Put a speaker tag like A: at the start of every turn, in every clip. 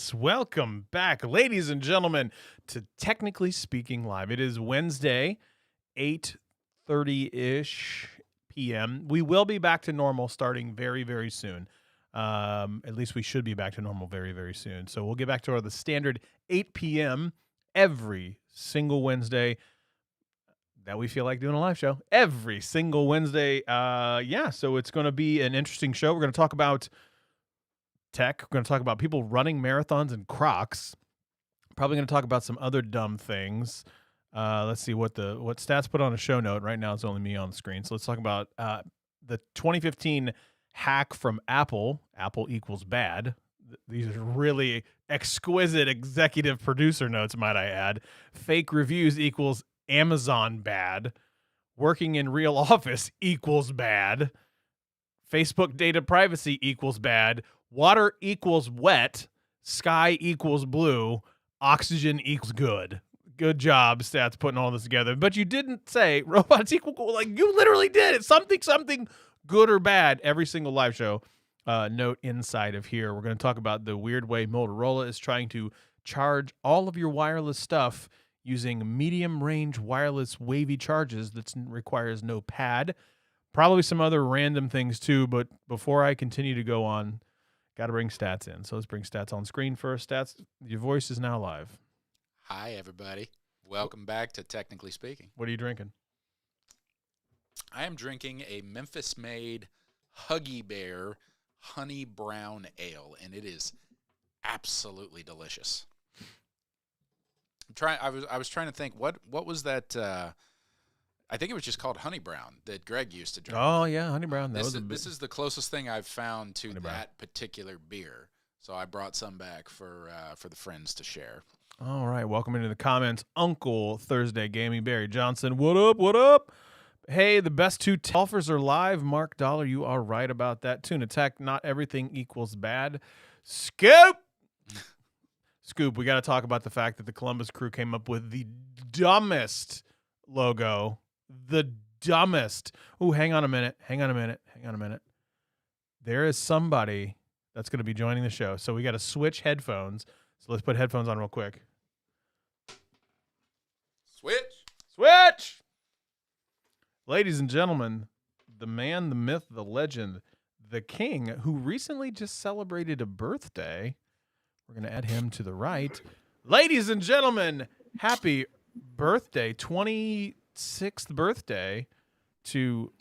A: Yes, welcome back, ladies and gentlemen, to Technically Speaking Live. It is Wednesday, 8:30-ish p.m. We will be back to normal starting very, very soon. At least we should be back to normal very, very soon. So we'll get back to the standard 8 p.m. every single Wednesday that we feel like doing a live show. Every single Wednesday. So it's going to be an interesting show. We're going to talk about tech. We're going to talk about people running marathons in Crocs. Probably going to talk about some other dumb things. Let's see what stats put on a show note. Right now it's only me on the screen. So let's talk about the 2015 hack from Apple. Apple equals bad. These are really exquisite executive producer notes, might I add. Fake reviews equals Amazon bad. Working in real office equals bad. Facebook data privacy equals bad. Water equals wet. Sky equals blue. Oxygen equals good. Good job, stats, putting all this together. But you didn't say robots equal cool. Like, you literally did. It's something good or bad every single live show. Note inside of here. We're going to talk about the weird way Motorola is trying to charge all of your wireless stuff using medium-range wireless wavy charges that requires no pad. Probably some other random things too, but before I continue to go on, got to bring stats in. So let's bring stats on screen first. Stats, your voice is now live.
B: Hi, everybody. Welcome back to Technically Speaking.
A: What are you drinking?
B: I am drinking a Memphis-made Huggy Bear Honey Brown Ale, and it is absolutely delicious. I was trying to think what was that. I think it was just called Honey Brown that Greg used to drink.
A: Oh yeah, Honey Brown.
B: This is the closest thing I've found to that particular beer. So I brought some back for the friends to share.
A: All right, welcome into the comments, Uncle Thursday Gaming, Barry Johnson. What up? What up? Hey, the best two golfers are live. Mark Dollar, you are right about that. Tuna Tech, not everything equals bad. Scoop. Scoop, we got to talk about the fact that the Columbus Crew came up with the dumbest logo. The dumbest. Oh, hang on a minute. There is somebody that's going to be joining the show. So we got to switch headphones. So let's put headphones on real quick. Switch! Ladies and gentlemen, the man, the myth, the legend, the king, who recently just celebrated a birthday. We're going to add him to the right. Ladies and gentlemen, happy birthday, 26th birthday to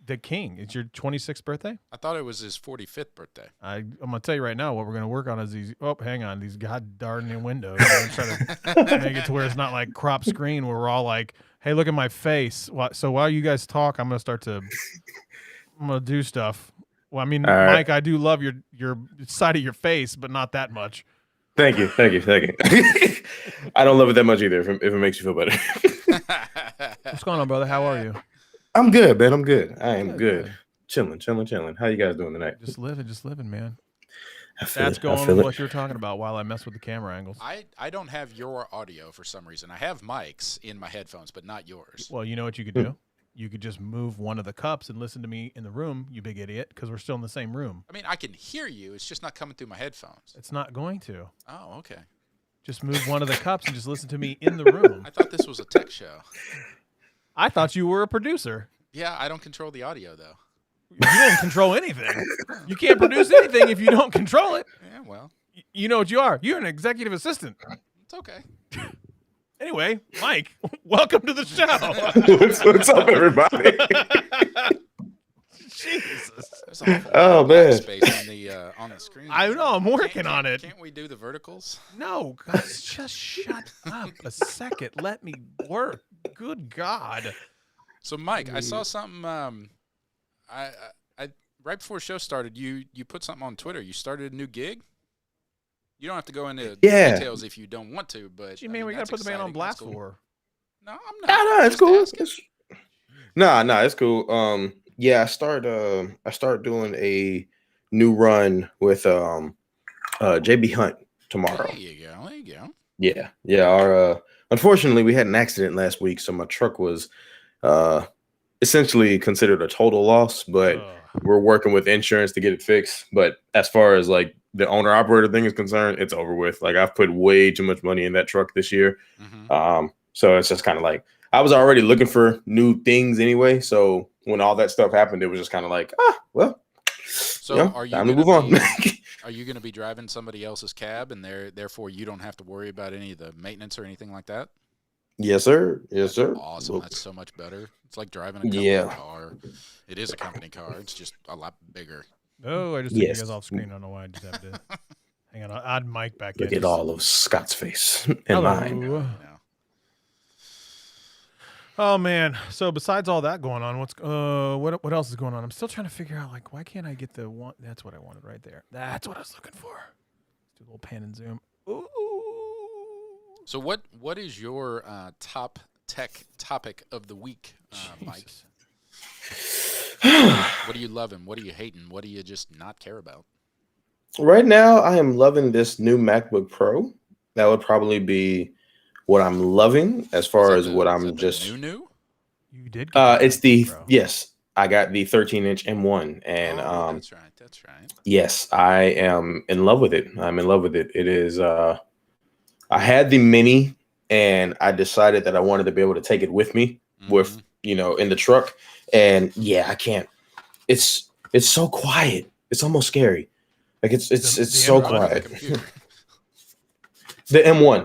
A: the king. It's your 26th birthday?
B: I thought it was his 45th birthday.
A: I'm going to tell you right now what we're going to work on is these. Oh, hang on. These god darn windows. I'm trying to make it to where it's not like crop screen where we're all like, hey, look at my face. So while you guys talk, I'm going to do stuff. Well, I mean, all Mike, right. I do love your side of your face, but not that much.
C: Thank you. I don't love it that much either, if it makes you feel better.
A: What's going on, brother? How are you?
C: I'm good, man. I'm good. I am good. Chilling. How you guys doing tonight?
A: Just living, man. That's going on with what you're talking about while I mess with the camera angles.
B: I don't have your audio for some reason. I have Mike's in my headphones, but not yours.
A: Well, you know what you could do? You could just move one of the cups and listen to me in the room, you big idiot, because we're still in the same room.
B: I mean, I can hear you. It's just not coming through my headphones.
A: It's not going to.
B: Oh, okay.
A: Just move one of the cups and just listen to me in the room.
B: I thought this was a tech show.
A: I thought you were a producer.
B: Yeah, I don't control the audio, though.
A: You don't control anything. You can't produce anything if you don't control it.
B: Yeah, well.
A: You know what you are. You're an executive assistant.
B: It's okay.
A: Anyway, Mike, welcome to the show.
C: What's up, everybody?
A: Jesus.
C: Oh man,
B: space on the screen.
A: I know. I'm working on it.
B: Can't we do the verticals?
A: No, guys, just shut up a second. Let me work. Good God.
B: So, Mike, I saw something. I right before the show started, you put something on Twitter. You started a new gig. You don't have to go into details if you don't want to, but
A: what you mean we got to put the man on blast for?
B: No, I'm not.
C: No, it's cool. It's cool. Yeah, I start doing a new run with JB Hunt tomorrow.
B: There you go.
C: Yeah. Our unfortunately we had an accident last week, so my truck was essentially considered a total loss, but we're working with insurance to get it fixed. But as far as like the owner operator thing is concerned, it's over with. Like I've put way too much money in that truck this year. So it's just kind of like I was already looking for new things anyway. So when all that stuff happened, it was just kind of like, well,
B: so
C: are you time to move on?
B: Are you going to be driving somebody else's cab, and therefore you don't have to worry about any of the maintenance or anything like that?
C: Yes, sir. Yes, sir.
B: Awesome. That's so much better. It's like driving a company car. It is a company car. It's just a lot bigger.
A: Oh, I just took you guys off screen. I don't know why I just have to. Hang on, I'll add Mike back in.
C: Look at all of Scott's face and mine.
A: Oh man! So besides all that going on, what else is going on? I'm still trying to figure out like why can't I get the one? That's what I wanted right there. That's what I was looking for. Let's do a little pan and zoom. Ooh.
B: So what is your top tech topic of the week, Mike? What are you loving? What are you hating? What do you just not care about?
C: Right now, I am loving this new MacBook Pro. That would probably be what I'm loving as far as what I'm just
B: new.
A: You did.
C: It's the Pro. Yes. I got the 13-inch M1, and
B: that's right.
C: Yes, I am in love with it. I'm in love with it. It is. I had the mini, and I decided that I wanted to be able to take it with me, with in the truck. And yeah, I can't. It's so quiet. It's almost scary. Like it's so quiet. The M1.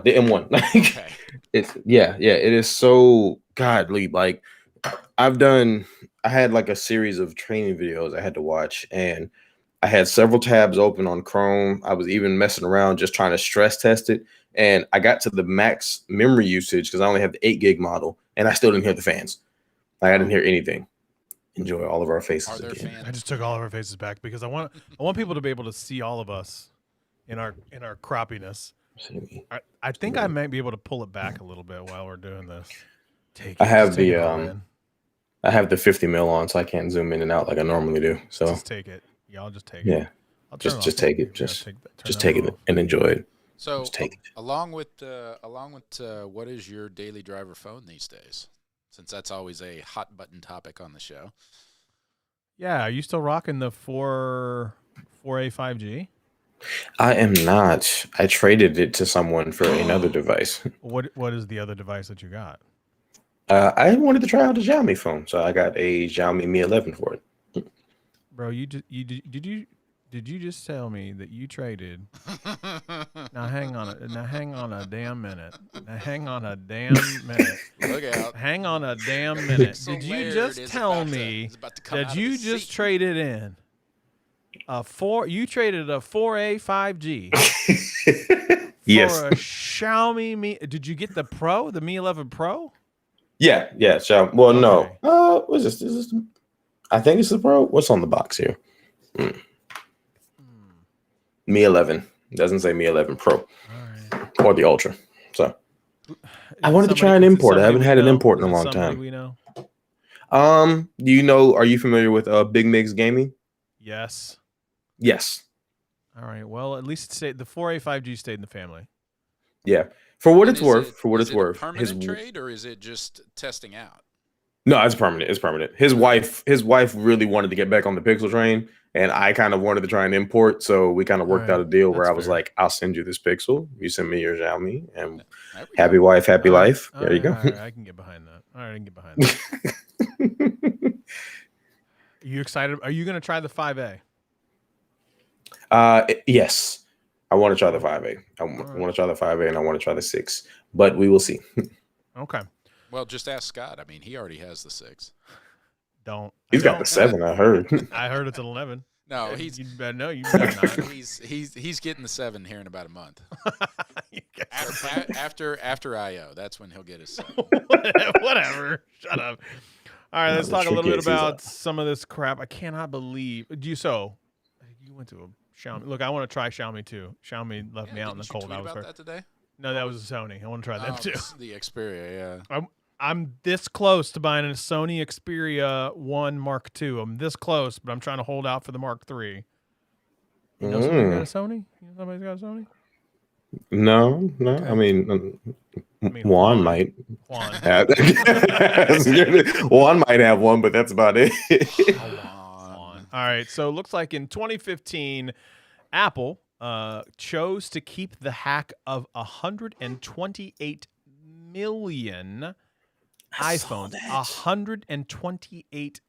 B: Okay.
C: It is so godly. Like I had like a series of training videos I had to watch, and I had several tabs open on Chrome. I was even messing around just trying to stress test it. And I got to the max memory usage because I only have the 8 gig model, and I still didn't hear the fans. Like I didn't hear anything. Enjoy all of our faces again.
A: I just took all of our faces back because I want people to be able to see all of us in our croppiness. I think I might be able to pull it back a little bit while we're doing this.
C: I have the 50 mil on, so I can't zoom in and out like I normally do. So
A: just take it. Y'all just take it.
C: Yeah. Just take it. Just take it and enjoy it.
B: So along with what is your daily driver phone these days? Since that's always a hot button topic on the show.
A: Yeah, are you still rocking the 4A 5G?
C: I am not. I traded it to someone for another device.
A: What is the other device that you got?
C: I wanted to try out a Xiaomi phone, so I got a Xiaomi Mi 11 for it.
A: Bro, did you just tell me that you traded? Now hang on a damn minute.
B: Look out.
A: Hang on a damn minute. Did you just tell me that you just traded in you traded a 4A 5G
C: yes.
A: for a Xiaomi Mi? Did you get the Pro, the Mi 11 Pro?
C: Yeah. Xiaomi. Well, okay. No. What's this? Is this? I think it's the Pro. What's on the box here? Mi 11. It doesn't say Mi 11 Pro or the Ultra. So I wanted to try an import. I haven't had an import in a long time.
A: We know.
C: Do you know? Are you familiar with Big Mix Gaming?
A: Yes.
C: Yes.
A: All right. Well, at least the 4A 5G stayed in the family.
C: Yeah. For what it's worth.
B: Is it a permanent trade, or is it just testing out?
C: No, it's permanent. It's permanent. His wife really wanted to get back on the Pixel train, and I kind of wanted to try and import. So we kind of worked out a deal where I was like, "I'll send you this Pixel. You send me your Xiaomi, and happy wife, happy life." There you go.
A: All right, I can get behind that. All right, I can get behind that. Are you excited? Are you going to try the 5A?
C: Yes. I want to try the 5A. I want to try the 5A, and I want to try the 6, but we will see.
A: Okay.
B: Well, just ask Scott. I mean, he already has the 6.
C: He's got the 7. I heard.
A: I heard it's an 11.
B: No,
A: you better know. You better not.
B: He's getting the 7 here in about a month. after IO, that's when he'll get his 7.
A: Whatever. Shut up. All right, let's talk a little bit about some of this crap. I cannot believe you went to a Xiaomi. Look, I want to try Xiaomi too. Xiaomi left me out in the cold. I was
B: about that today.
A: No, that was a Sony. I want to try that too.
B: The Xperia, yeah.
A: I'm this close to buying a Sony Xperia 1 Mark II. I'm this close, but I'm trying to hold out for the Mark III. You know somebody got a Sony? You know somebody's got a Sony?
C: No. Okay. I mean, Juan might.
A: Juan.
C: Juan might have one, but that's about it.
A: All right. So it looks like in 2015, Apple chose to keep the hack of 128 million iPhones. 128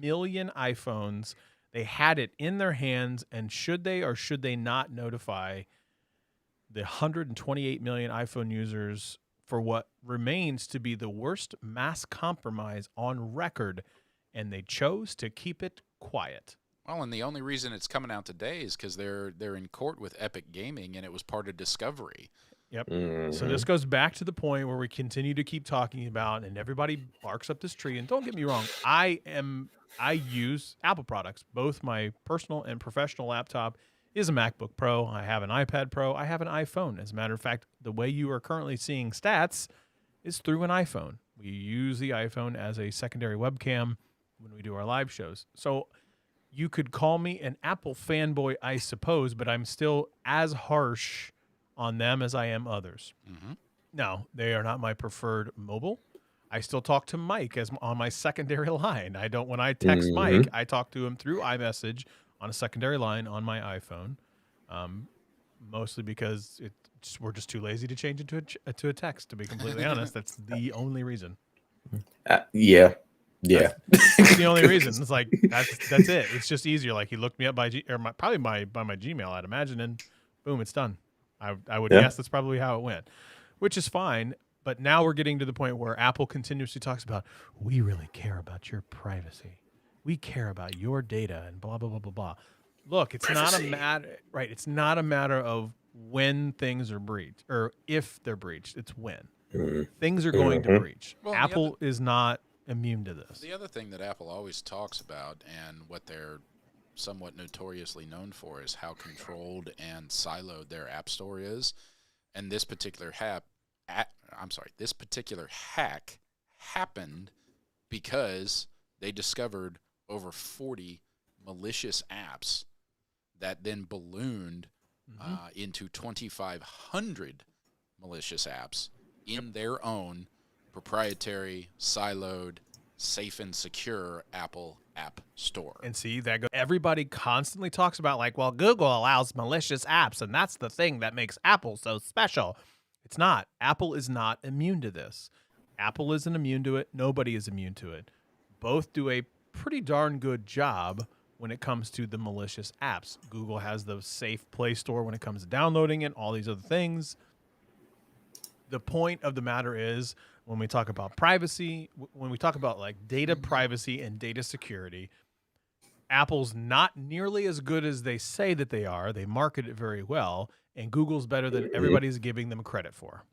A: million iPhones. They had it in their hands, and should they or should they not notify the 128 million iPhone users for what remains to be the worst mass compromise on record? And they chose to keep it quiet.
B: Well, and the only reason it's coming out today is because they're in court with Epic Gaming, and it was part of Discovery.
A: Yep. So this goes back to the point where we continue to keep talking about, and everybody barks up this tree. And don't get me wrong, I use Apple products. Both my personal and professional laptop is a MacBook Pro. I have an iPad Pro. I have an iPhone. As a matter of fact, the way you are currently seeing stats is through an iPhone. We use the iPhone as a secondary webcam when we do our live shows. So you could call me an Apple fanboy, I suppose, but I'm still as harsh on them as I am others. Now, they are not my preferred mobile. I still talk to Mike as on my secondary line. I don't, when I text Mike, I talk to him through iMessage on a secondary line on my iPhone, mostly because we're just too lazy to change it to a text, to be completely honest. That's the only reason.
C: Yeah.
A: That's the only reason. It's like, that's it. It's just easier. Like, he looked me up by my Gmail, I'd imagine, and boom, it's done. I would guess that's probably how it went, which is fine. But now we're getting to the point where Apple continuously talks about, we really care about your privacy. We care about your data and blah, blah, blah, blah, blah. Look, it's not a matter, right? It's not a matter of when things are breached or if they're breached. It's when. Things are going to breach.
B: Well,
A: Apple is not immune to this.
B: The other thing that Apple always talks about, and what they're somewhat notoriously known for, is how controlled and siloed their app store is. And this particular this particular hack happened because they discovered over 40 malicious apps that then ballooned into 2,500 malicious apps in their own proprietary, siloed, safe and secure Apple App Store.
A: And see, everybody constantly talks about, like, well, Google allows malicious apps, and that's the thing that makes Apple so special. It's not. Apple is not immune to this. Apple isn't immune to it. Nobody is immune to it. Both do a pretty darn good job when it comes to the malicious apps. Google has the safe Play Store when it comes to downloading it, all these other things. The point of the matter is, when we talk about privacy, when we talk about like data privacy and data security, Apple's not nearly as good as they say that they are. They market it very well, and Google's better than everybody's giving them credit for.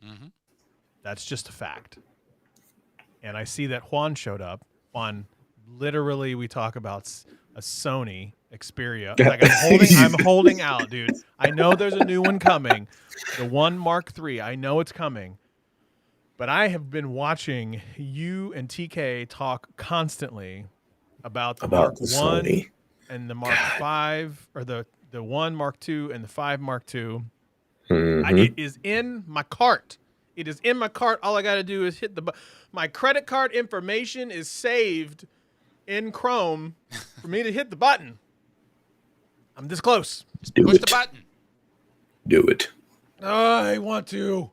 A: That's just a fact. And I see that Juan showed up. Juan, literally, we talk about a Sony Xperia. Like, I'm holding out, dude. I know there's a new one coming, the One Mark III. I know it's coming. But I have been watching you and TK talk constantly about the Mark
C: the
A: 1
C: Sony.
A: And the Mark 5, or the 1 Mark II and the 5 Mark II. It is in my cart. It is in my cart. All I got to do is hit the button. My credit card information is saved in Chrome for me to hit the button. I'm this close.
B: Push the button.
C: Do it.
A: I want to.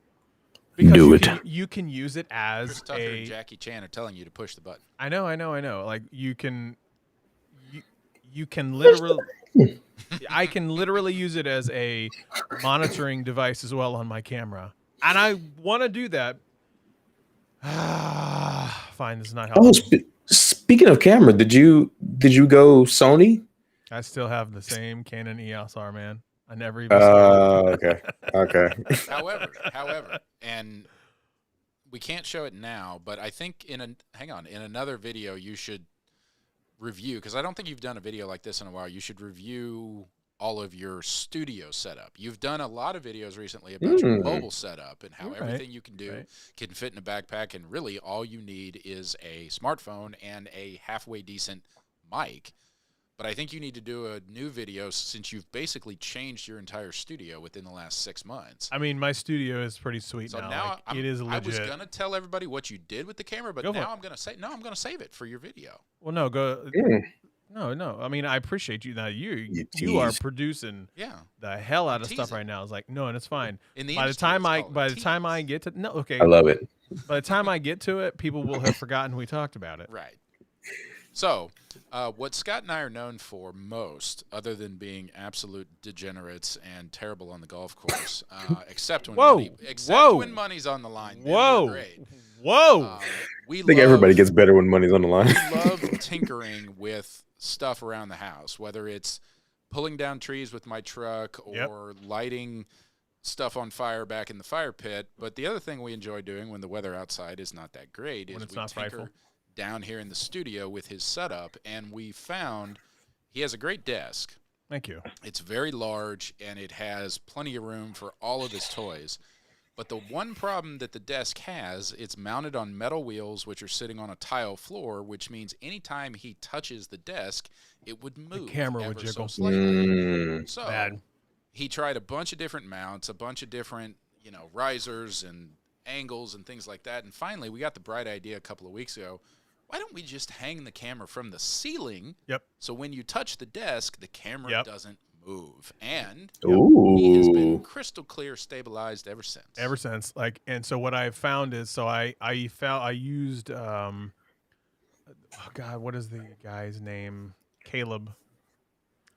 A: Because you can use it as
B: Chris Tucker and Jackie Chan are telling you to push the button.
A: I know. Like, you can literally, I can literally use it as a monitoring device as well on my camera, and I want to do that. Fine, this is not helpful.
C: Speaking of camera, did you go Sony?
A: I still have the same Canon EOS R, man. I never even started.
C: Okay.
B: However, and we can't show it now, but I think in another video you should review, because I don't think you've done a video like this in a while. You should review all of your studio setup. You've done a lot of videos recently about your mobile setup and how everything you can do can fit in a backpack, and really all you need is a smartphone and a halfway decent mic. But I think you need to do a new video, since you've basically changed your entire studio within the last 6 months.
A: I mean, my studio is pretty sweet
B: So
A: now. Like, it is legit.
B: I was gonna tell everybody what you did with the camera, but now I'm gonna save it for your video.
A: Well, no, go. No. I mean, I appreciate you. Now you are
C: teased.
A: producing
B: Yeah.
A: the hell out
B: I'm
A: of stuff
B: teasing.
A: right now. It's like, no, and it's fine.
B: In the
A: By the
B: industry,
A: time
B: it's
A: I
B: called
A: by
B: a
A: the time I
B: tease.
A: get to no,
C: I
A: okay.
C: love it.
A: By the time I get to it, people will have forgotten we talked about it.
B: Right. So, what Scott and I are known for most, other than being absolute degenerates and terrible on the golf course, except when when money's on the line, then we're great.
A: Whoa!
B: We
C: I think everybody gets better when money's on the line.
B: We love tinkering with stuff around the house, whether it's pulling down trees with my truck or lighting stuff on fire back in the fire pit. But the other thing we enjoy doing when the weather outside is not that great is we tinker
A: frightful.
B: down here in the studio with his setup, and we found he has a great desk.
A: Thank you.
B: It's very large, and it has plenty of room for all of his toys. But the one problem that the desk has, it's mounted on metal wheels, which are sitting on a tile floor, which means anytime he touches the desk, it would move.
A: The camera would jiggle.
B: So slightly. So
A: bad.
B: He tried a bunch of different mounts, a bunch of different, risers and angles and things like that. And finally, we got the bright idea a couple of weeks ago. Why don't we just hang the camera from the ceiling?
A: Yep.
B: So when you touch the desk, the camera doesn't move. And
C: he
B: has been crystal clear stabilized ever since.
A: And so what I found is, so I used oh God, what is the guy's name? Caleb.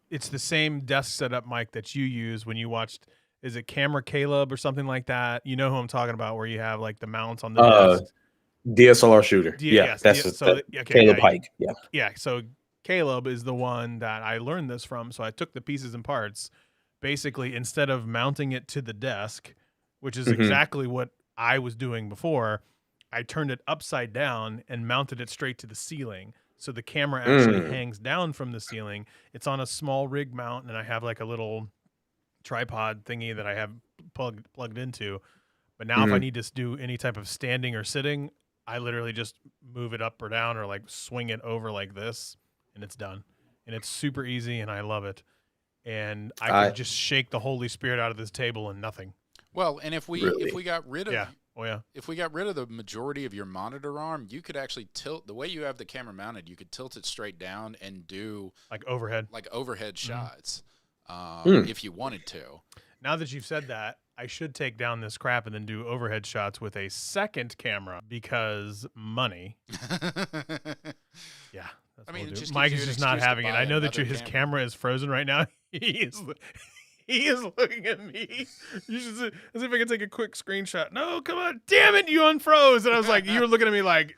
A: It's the same desk setup, Mike, that you use when you watched. Is it Camera Caleb or something like that? You know who I'm talking about, where you have like the mounts on the desk.
C: DSLR shooter. Caleb Pike.
A: Yeah. So Caleb is the one that I learned this from. So I took the pieces and parts. Basically, instead of mounting it to the desk, which is exactly what I was doing before, I turned it upside down and mounted it straight to the ceiling. So the camera actually hangs down from the ceiling. It's on a small rig mount, and I have like a little tripod thingy that I have plugged into. But now if I need to do any type of standing or sitting, I literally just move it up or down or like swing it over like this, and it's done. And it's super easy, and I love it. And I could just shake the Holy Spirit out of this table and nothing.
B: Well, and if we got rid of if we got rid of the majority of your monitor arm, you could actually tilt the way you have the camera mounted. You could tilt it straight down and do
A: like overhead
B: shots if you wanted to.
A: Now that you've said that, I should take down this crap and then do overhead shots with a second camera because money. Yeah. Mike is just not having it. I know that his camera is frozen right now. He is looking at me. As if I could take a quick screenshot. No, come on. Damn it, you unfroze. And I was like, you were looking at me like,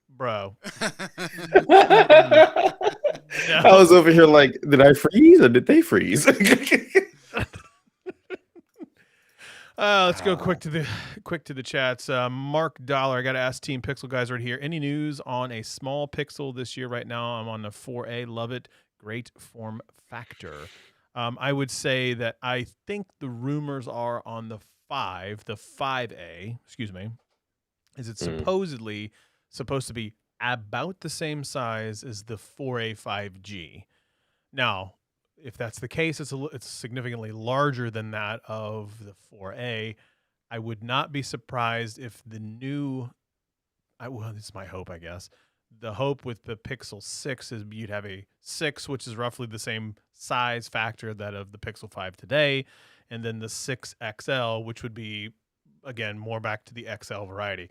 A: bro.
C: I was over here like, did I freeze or did they freeze?
A: Let's go quick to the chats. Mark Dollar, I got to ask Team Pixel guys right here. Any news on a small Pixel this year? Right now, I'm on the 4A. Love it. Great form factor. I would say that I think the rumors are on the 5A. Excuse me. Is it supposedly supposed to be about the same size as the 4A 5G? Now, if that's the case, it's significantly larger than that of the 4A. I would not be surprised if the new, this is my hope, I guess. The hope with the Pixel 6 is you'd have a 6, which is roughly the same size factor that of the Pixel 5 today, and then the 6 XL, which would be, again, more back to the XL variety.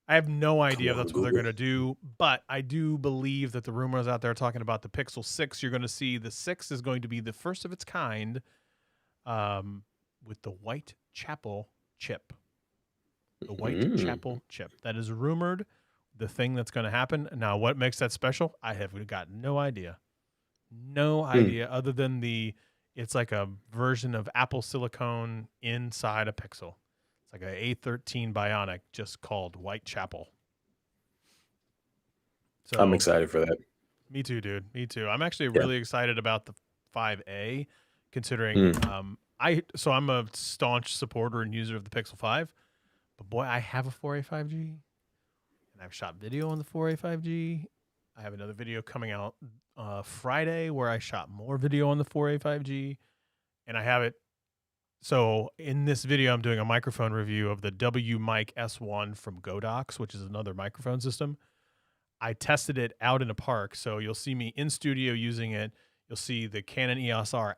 A: I have no idea if that's what they're going to do, but I do believe that the rumors out there are talking about the Pixel 6. You're going to see the 6 is going to be the first of its kind with the Whitechapel chip. The Whitechapel chip. That is rumored the thing that's going to happen. Now, what makes that special? I have got no idea. No idea other than it's like a version of Apple silicone inside a Pixel. Like an A13 Bionic, just called Whitechapel. So
C: I'm excited for that.
A: Me too, dude. Me too. I'm actually really excited about the 5A, considering I'm a staunch supporter and user of the Pixel 5. But boy, I have a 4A 5G, and I've shot video on the 4A 5G. I have another video coming out Friday where I shot more video on the 4A 5G, and I have it. So in this video, I'm doing a microphone review of the W Mic S1 from Godox, which is another microphone system. I tested it out in a park. So you'll see me in studio using it. You'll see the Canon EOS R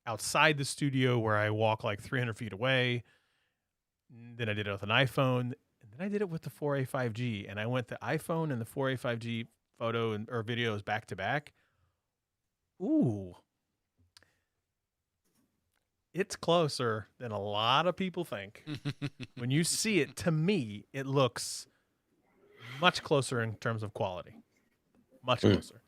A: outside the studio where I walk like 300 feet away. Then I did it with an iPhone, and then I did it with the 4A 5G, and I went the iPhone and the 4A 5G photo or videos back to back. Ooh, it's closer than a lot of people think. When you see it, to me, it looks much closer in terms of quality. Much closer.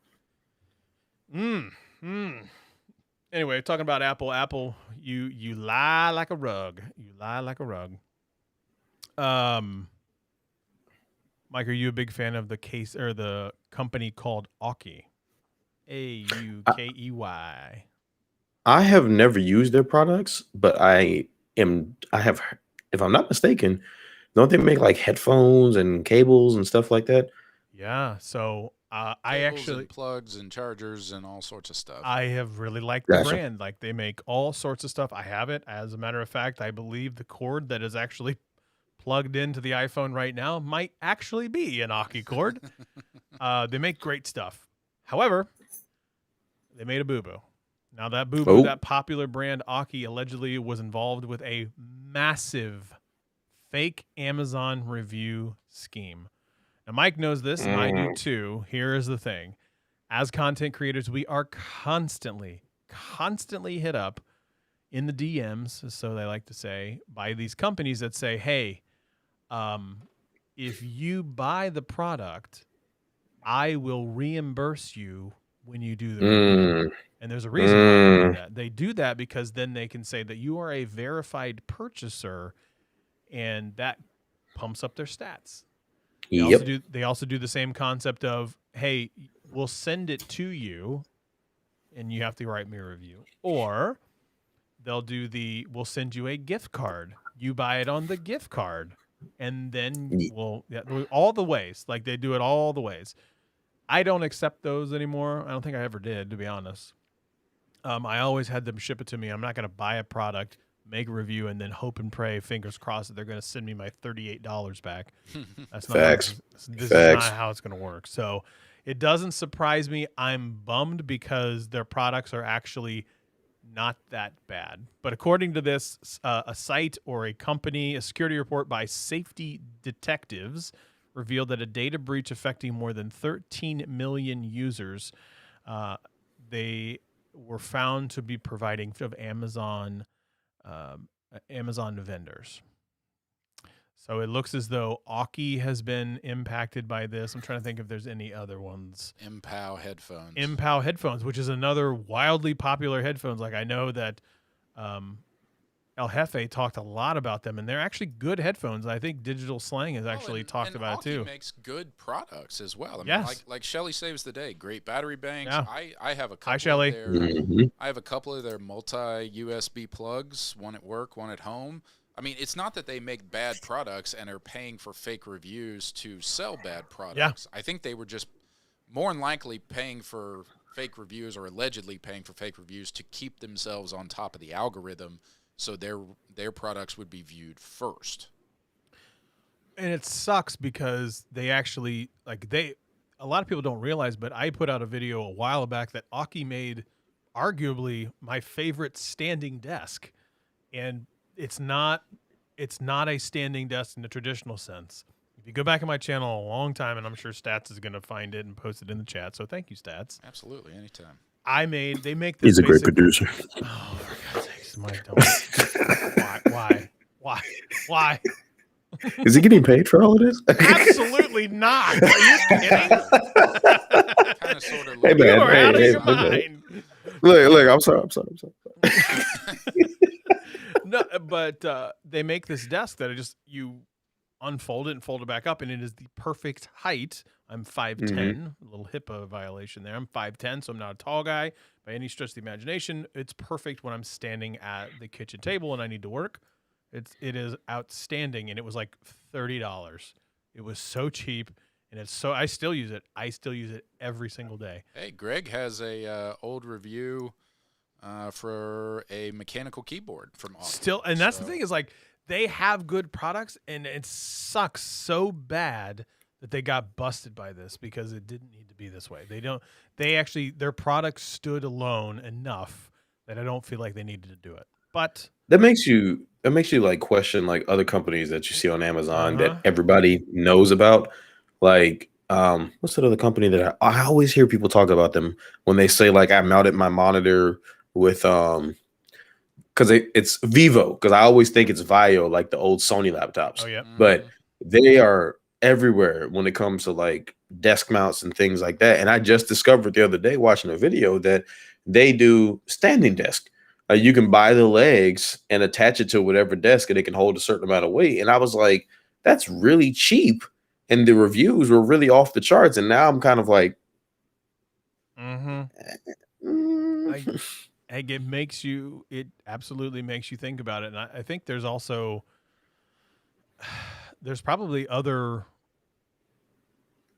A: Anyway, talking about Apple, you lie like a rug. You lie like a rug. Mike, are you a big fan of the case or the company called Aukey? AUKEY.
C: I have never used their products, but I have, if I'm not mistaken, don't they make like headphones and cables and stuff like that?
A: Yeah. So I actually
B: and plugs and chargers and all sorts of stuff.
A: I have really liked the brand. Like they make all sorts of stuff. I have it. As a matter of fact, I believe the cord that is actually plugged into the iPhone right now might actually be an Aukey cord. They make great stuff. However, they made a boo-boo. Now that boo-boo, that popular brand Aukey allegedly was involved with a massive fake Amazon review scheme. Now Mike knows this, and I do too. Here is the thing. As content creators, we are constantly hit up in the DMs, so they like to say, by these companies that say, hey, if you buy the product, I will reimburse you when you do the review. And there's a reason why they do that. They do that because then they can say that you are a verified purchaser, and that pumps up their stats. They also do the same concept of, hey, we'll send it to you, and you have to write me a review. Or we'll send you a gift card. You buy it on the gift card. And then all the ways. Like they do it all the ways. I don't accept those anymore. I don't think I ever did, to be honest. I always had them ship it to me. I'm not going to buy a product, make a review, and then hope and pray, fingers crossed, that they're going to send me my $38 back. That's not
C: Facts.
A: This is not how it's going to work. So it doesn't surprise me. I'm bummed because their products are actually not that bad. But according to this, a site or a company, a security report by Safety Detectives revealed that a data breach affecting more than 13 million users, they were found to be providing of Amazon vendors. So it looks as though Aukey has been impacted by this. I'm trying to think if there's any other ones.
B: MPOW headphones.
A: MPOW headphones, which is another wildly popular headphones. Like I know that El Jefe talked a lot about them, and they're actually good headphones. I think Digital Slang has actually talked about it too.
B: Aukey makes good products as well. I mean,
A: yes.
B: like Shelly Saves the Day, great battery banks.
A: Yeah.
B: I have a couple
A: Hi, Shelly.
B: I have a couple of their multi-USB plugs, one at work, one at home. I mean, it's not that they make bad products and are paying for fake reviews to sell bad products. Yeah. I think they were just more than likely paying for fake reviews or allegedly paying for fake reviews to keep themselves on top of the algorithm so their products would be viewed first.
A: And it sucks because they actually, a lot of people don't realize, but I put out a video a while back that Aukey made arguably my favorite standing desk. And it's not a standing desk in the traditional sense. If you go back in my channel a long time, and I'm sure Stats is going to find it and post it in the chat. So thank you, Stats.
B: Absolutely, anytime.
A: They make this.
C: He's a great producer.
A: Oh, for God's sakes, Mike, don't. Why?
C: Is he getting paid for all of this?
A: Absolutely not. Are you kidding?
B: Kind of, sort of.
C: Hey, man,
A: you are out of your mind.
C: Look, I'm sorry.
A: No, but they make this desk that you unfold it and fold it back up, and it is the perfect height. I'm 5'10", a little HIPAA violation there. I'm 5'10", so I'm not a tall guy by any stretch of the imagination. It's perfect when I'm standing at the kitchen table and I need to work. It is outstanding, and it was like $30. It was so cheap, and I still use it. I still use it every single day.
B: Hey, Greg has a old review for a mechanical keyboard from Aukey.
A: Still, and that's the thing is, like, they have good products, and it sucks so bad that they got busted by this because it didn't need to be this way. Their product stood alone enough that I don't feel like they needed to do it. But
C: that makes you like question like other companies that you see on Amazon that everybody knows about. Like, what's that other company that I always hear people talk about them when they say like I mounted my monitor with because it's Vivo, because I always think it's Vio, like the old Sony laptops.
A: Oh yeah.
C: But they are everywhere when it comes to like desk mounts and things like that. And I just discovered the other day watching a video that they do standing desk. You can buy the legs and attach it to whatever desk, and it can hold a certain amount of weight. And I was like, that's really cheap. And the reviews were really off the charts. And now I'm kind of like,
A: it absolutely makes you think about it. And I think there's probably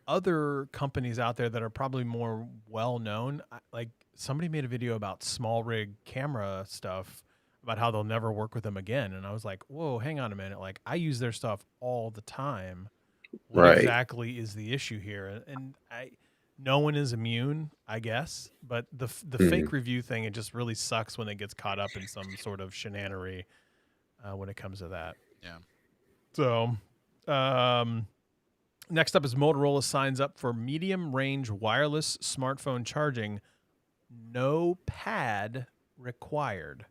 A: other companies out there that are probably more well known. Like somebody made a video about small rig camera stuff about how they'll never work with them again. And I was like, whoa, hang on a minute. Like I use their stuff all the time. What exactly is the issue here? And no one is immune, I guess, but the fake review thing, it just really sucks when it gets caught up in some sort of shenanery when it comes to that.
B: Yeah.
A: So, next up is Motorola signs up for medium range wireless smartphone charging, no pad required.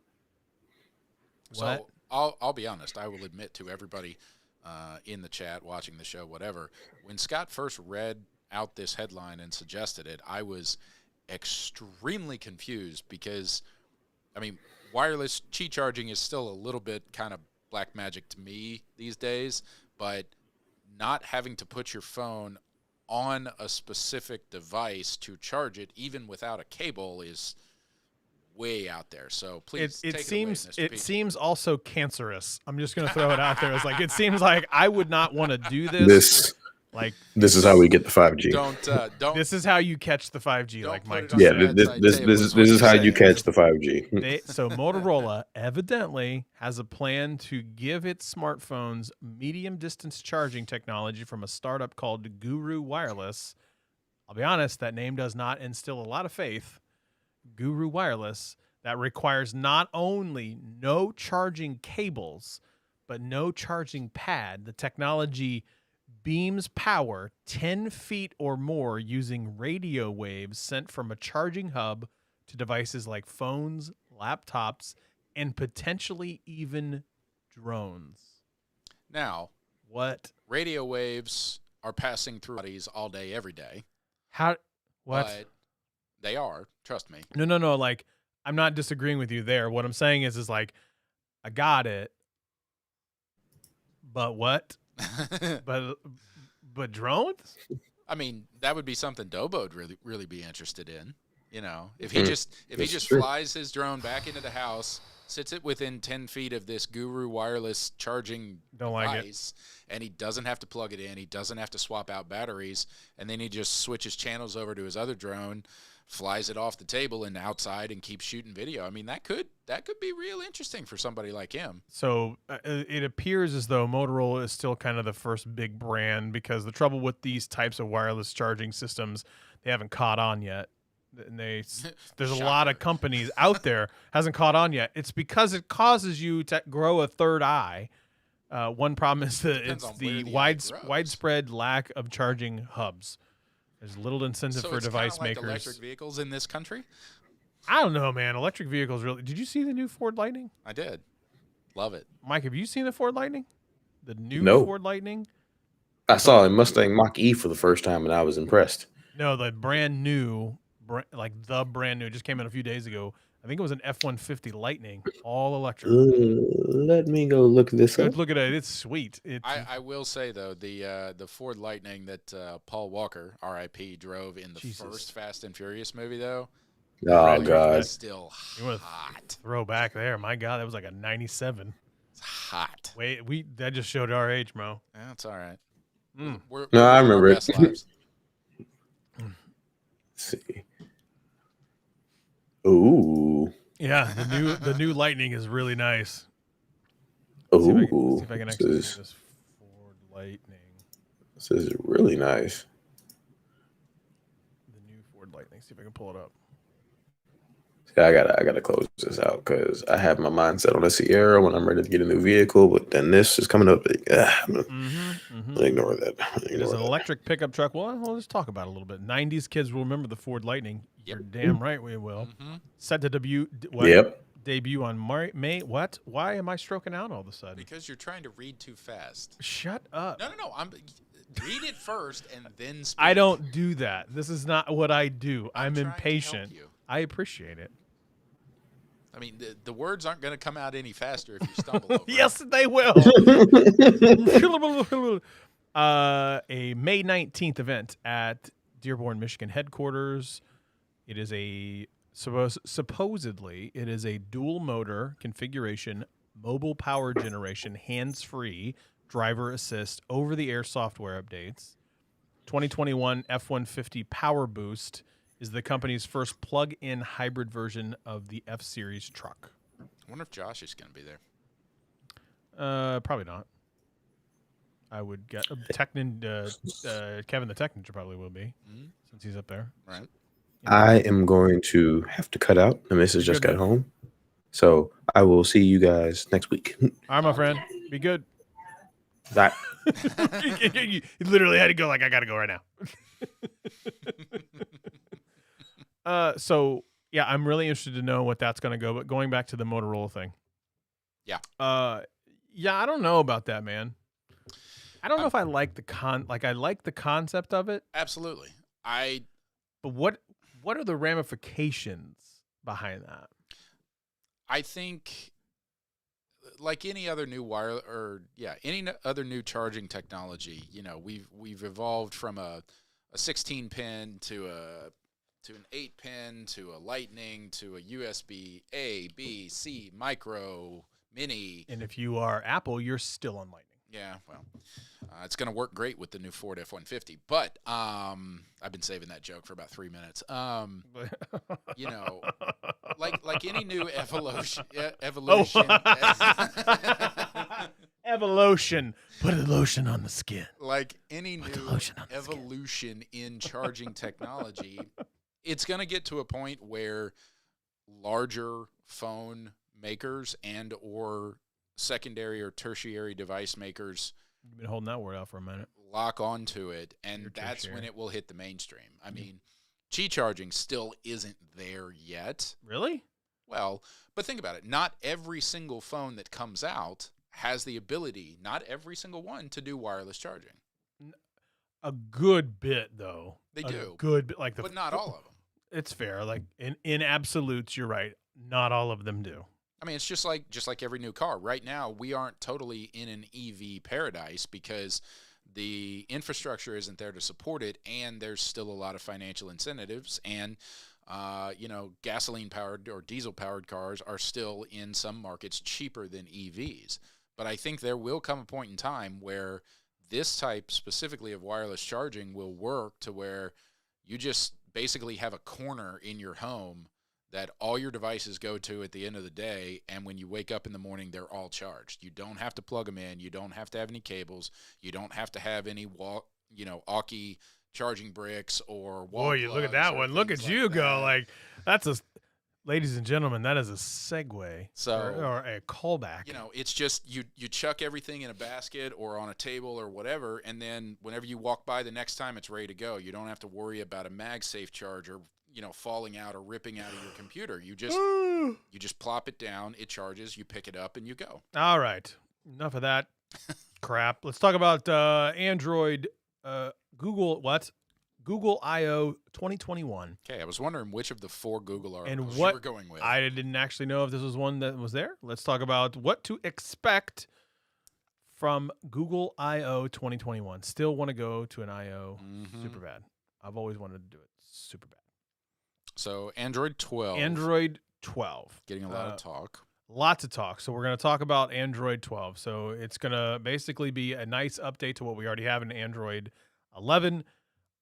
B: What? So I'll be honest. I will admit to everybody in the chat, watching the show, whatever, when Scott first read out this headline and suggested it, I was extremely confused because, I mean, wireless Qi charging is still a little bit kind of black magic to me these days, but not having to put your phone on a specific device to charge it, even without a cable, is way out there. So please,
A: it seems also cancerous. I'm just going to throw it out there. It's like it seems like I would not want to do this.
C: This is how we get the 5G.
B: Don't.
A: This is how you catch the 5G, like Mike just
C: said.
A: Yeah,
C: this is how you catch the 5G.
A: So Motorola evidently has a plan to give its smartphones medium distance charging technology from a startup called Guru Wireless. I'll be honest, that name does not instill a lot of faith. Guru Wireless, that requires not only no charging cables, but no charging pad. The technology beams power 10 feet or more using radio waves sent from a charging hub to devices like phones, laptops, and potentially even drones.
B: Now,
A: what?
B: Radio waves are passing through bodies all day, every day.
A: What?
B: But they are, trust me.
A: No. Like, I'm not disagreeing with you there. What I'm saying is like, I got it. But what? but drones?
B: I mean, that would be something Dobo would really be interested in. You know, if he just flies his drone back into the house, sits it within 10 feet of this Guru wireless charging device, and he doesn't have to plug it in, he doesn't have to swap out batteries, and then he just switches channels over to his other drone, flies it off the table and outside, and keeps shooting video. I mean, that could be real interesting for somebody like him.
A: So it appears as though Motorola is still kind of the first big brand, because the trouble with these types of wireless charging systems, they haven't caught on yet. And there's a lot of companies out there hasn't caught on yet. It's because it causes you to grow a third eye. One problem is that it's the widespread lack of charging hubs. There's little incentive for device makers.
B: Like electric vehicles in this country?
A: I don't know, man. Electric vehicles really. Did you see the new Ford Lightning?
B: I did. Love it.
A: Mike, have you seen the Ford Lightning? The new Ford Lightning?
C: I saw a Mustang Mach-E for the first time, and I was impressed.
A: No, the brand new, just came out a few days ago. I think it was an F-150 Lightning, all electric.
C: Let me go look this up.
A: Look at it. It's sweet.
B: I will say, though, the Ford Lightning that Paul Walker, R.I.P., drove in the first Fast and Furious movie, though.
C: Oh, God.
B: It's still hot.
A: Throw back there. My God, that was like a 97.
B: It's hot.
A: Wait, that just showed our age, Mo.
B: Yeah, that's all right.
C: I remember it.
B: Let's
C: see. Ooh.
A: Yeah, the new Lightning is really nice.
C: Ooh.
A: See if I can actually see this Ford Lightning.
C: This is really nice.
A: The new Ford Lightning. See if I can pull it up.
C: I gotta close this out because I have my mindset on a Sierra when I'm ready to get a new vehicle, but then this is coming up. I'm gonna ignore that.
A: It is an electric pickup truck. Well, we'll just talk about it a little bit. 90s kids will remember the Ford Lightning. You're damn right we will. Set to debut. Debut on May. What? Why am I stroking out all of a sudden?
B: Because you're trying to read too fast.
A: Shut up.
B: No. Read it first and then speak.
A: I don't do that. This is not what I do. I'm impatient. I appreciate it.
B: I mean, the words aren't going to come out any faster if you stumble over.
A: Yes, they will. A May 19th event at Dearborn, Michigan headquarters. It is supposedly it is a dual motor configuration, mobile power generation, hands-free, driver assist, over-the-air software updates. 2021 F-150 Power Boost is the company's first plug-in hybrid version of the F-Series truck.
B: I wonder if Josh is going to be there.
A: Probably not. I would get Kevin the Tech Ninja probably will be since he's up there.
B: Right.
C: I am going to have to cut out. The missus just got home. So I will see you guys next week.
A: All right, my friend. Be good.
C: Bye.
A: You literally had to go like, I got to go right now. So, yeah, I'm really interested to know what that's going to go. But going back to the Motorola thing.
B: Yeah.
A: Yeah, I don't know about that, man. I don't know if I like I like the concept of it.
B: Absolutely.
A: But what are the ramifications behind that?
B: I think like any other new any other new charging technology, we've evolved from a 16 pin to an 8 pin to a Lightning to a USB A, B, C, micro, mini.
A: And if you are Apple, you're still on Lightning.
B: Yeah, well, it's going to work great with the new Ford F-150. But I've been saving that joke for about 3 minutes. Like any new evolution.
A: Evolution. Put a lotion on the skin.
B: Like any new evolution in charging technology, it's going to get to a point where larger phone makers and or secondary or tertiary device makers
A: You've been holding that word out for a minute.
B: Lock onto it, and that's when it will hit the mainstream. I mean, Qi charging still isn't there yet.
A: Really?
B: Well, but think about it. Not every single phone that comes out has the ability, not every single one, to do wireless charging.
A: A good bit, though.
B: They do.
A: A good bit,
B: but not all of them.
A: It's fair. Like in absolutes, you're right. Not all of them do.
B: I mean, it's just like every new car. Right now, we aren't totally in an EV paradise because the infrastructure isn't there to support it, and there's still a lot of financial incentives. And gasoline-powered or diesel-powered cars are still in some markets cheaper than EVs. But I think there will come a point in time where this type specifically of wireless charging will work to where you just basically have a corner in your home that all your devices go to at the end of the day, and when you wake up in the morning, they're all charged. You don't have to plug them in. You don't have to have any cables. You don't have to have any Aukey charging bricks or wall
A: Boy, you look at that one. Look at you go. Like, that's a, ladies and gentlemen, that is a segue or a callback.
B: It's just you chuck everything in a basket or on a table or whatever, and then whenever you walk by the next time, it's ready to go. You don't have to worry about a MagSafe charger falling out or ripping out of your computer. You just plop it down, it charges, you pick it up, and you go.
A: All right. Enough of that crap. Let's talk about Android, Google I/O 2021.
B: Okay, I was wondering which of the 4 Google articles
A: and what
B: you were going with.
A: I didn't actually know if this was one that was there. Let's talk about what to expect from Google I/O 2021. Still want to go to an I/O super bad. I've always wanted to do it super bad.
B: So Android 12.
A: Android 12.
B: Getting a lot of talk.
A: Lots of talk. So we're going to talk about Android 12. So it's going to basically be a nice update to what we already have in Android 11.